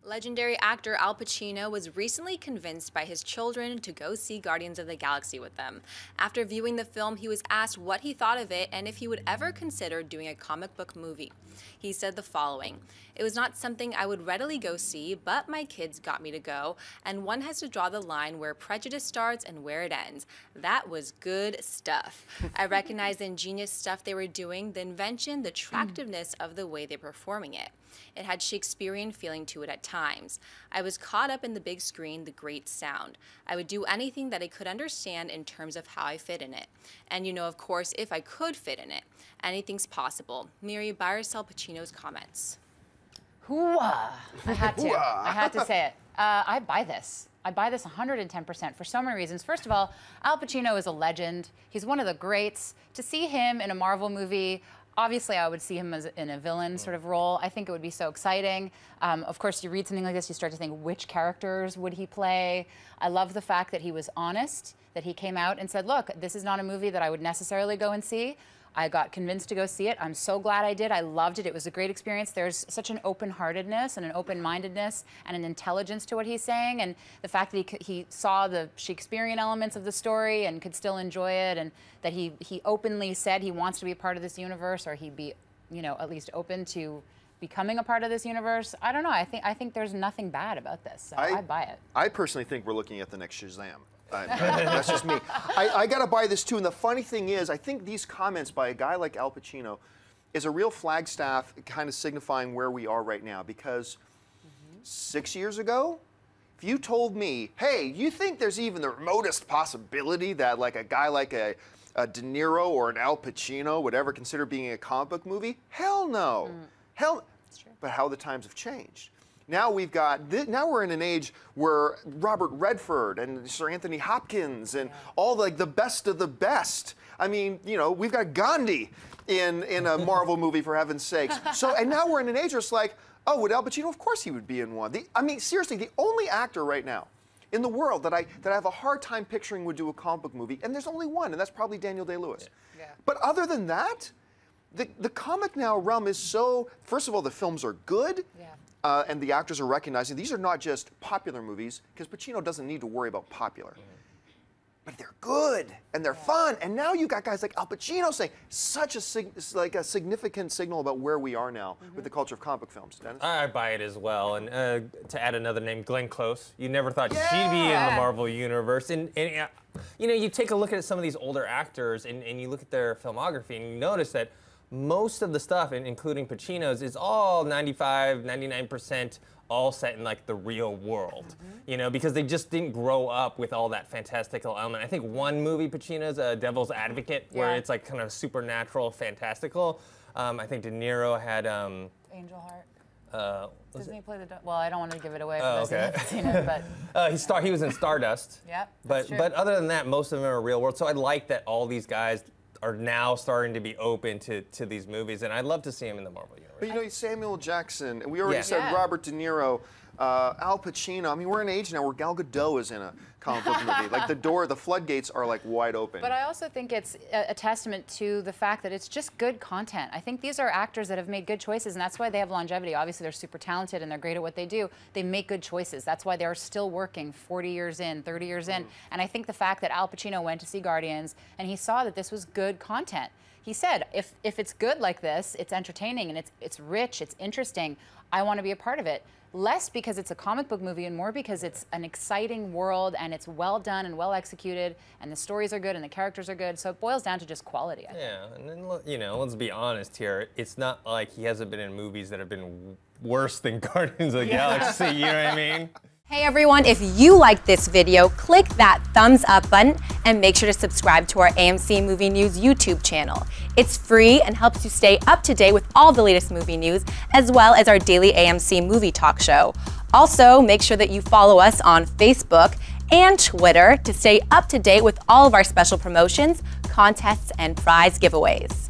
Legendary actor Al Pacino was recently convinced by his children to go see Guardians of the Galaxy with them. After viewing the film, he was asked what he thought of it and if he would ever consider doing a comic book movie. He said the following: "It was not something I would readily go see, but my kids got me to go, and one has to draw the line where prejudice starts and where it ends. That was good stuff. I recognized the ingenious stuff they were doing, the invention, the attractiveness of the way they're performing it. It had Shakespearean feeling to it at times. I was caught up in the big screen, the great sound. I would do anything that I could understand in terms of how I fit in it. And you know, of course, if I could fit in it, anything's possible." Miri, buy or sell Pacino's comments? Hooah! I had to say it. I buy this. I buy this 110% for so many reasons. First of all, Al Pacino is a legend. He's one of the greats. To see him in a Marvel movie, obviously, I would see him as in a villain sort of role. I think it would be so exciting. Of course, you read something like this, you start to think, which characters would he play? I love the fact that he was honest, that he came out and said, look, this is not a movie that I would necessarily go and see. I got convinced to go see it. I'm so glad I did. I loved it. It was a great experience. There's such an open-heartedness and an open-mindedness and an intelligence to what he's saying, and the fact that he saw the Shakespearean elements of the story and could still enjoy it, and that he openly said he wants to be a part of this universe, or he'd be, you know, at least open to becoming a part of this universe. I don't know. I think there's nothing bad about this. So I buy it. I personally think we're looking at the next Shazam. That's just me. I gotta buy this too, and the funny thing is, I think these comments by a guy like Al Pacino is a real flagstaff kind of signifying where we are right now, because 6 years ago, if you told me, hey, you think there's even the remotest possibility that like a guy like a De Niro or an Al Pacino would ever consider being a comic book movie? Hell no. Hell. But how the times have changed. Now we've got, now we're in an age where Robert Redford and Sir Anthony Hopkins and all like the best of the best. I mean, you know, we've got Gandhi in a Marvel movie, for heaven's sakes. So, and now we're in an age where it's like, oh, would Al Pacino? Of course he would be in one. I mean, seriously, the only actor right now in the world that I have a hard time picturing would do a comic book movie, and there's only one, and that's probably Daniel Day-Lewis. Yeah. But other than that, the comic now realm is so, first of all, the films are good. Yeah. And the actors are recognizing these are not just popular movies, because Pacino doesn't need to worry about popular. But they're good, and they're fun. And now you got guys like Al Pacino saying such a significant signal about where we are now with the culture of comic book films. Dennis? I buy it as well. And to add another name, Glenn Close. You never thought she'd be in the Marvel universe. And you know, you take a look at some of these older actors, and you look at their filmography, and you notice that most of the stuff, including Pacino's, is all 95, 99% all set in like the real world, you know, because they just didn't grow up with all that fantastical element. I think one movie, Pacino's Devil's Advocate, where it's like kind of supernatural, fantastical. I think De Niro had Angel Heart. Doesn't he play the? Well, I don't want to give it away for those who okay. haven't seen it, but he was in Stardust. Yep. But other than that, most of them are real world. So I like that all these guys are now starting to be open to these movies, and I'd love to see him in the Marvel universe. But you know, Samuel Jackson, and we already said Robert De Niro, Al Pacino. I mean, we're in an age now where Gal Gadot is in a comic book movie. Like the floodgates are like wide open. But I also think it's a testament to the fact that it's just good content. I think these are actors that have made good choices, and that's why they have longevity. Obviously, they're super talented and they're great at what they do. They make good choices. That's why they're still working 40 years in, 30 years in. And I think the fact that Al Pacino went to see Guardians and he saw that this was good content. He said, if it's good like this, it's entertaining and it's rich, it's interesting, I want to be a part of it. Less because it's a comic book movie and more because it's an exciting world and it's well done and well executed and the stories are good and the characters are good. So it boils down to just quality, I think. Yeah, and then, you know, let's be honest here. It's not like he hasn't been in movies that have been worse than Guardians of the Galaxy, you know what I mean? Hey everyone, if you liked this video, click that thumbs up button and make sure to subscribe to our AMC Movie News YouTube channel. It's free and helps you stay up to date with all the latest movie news, as well as our daily AMC movie talk show. Also, make sure that you follow us on Facebook and Twitter to stay up to date with all of our special promotions, contests, and prize giveaways.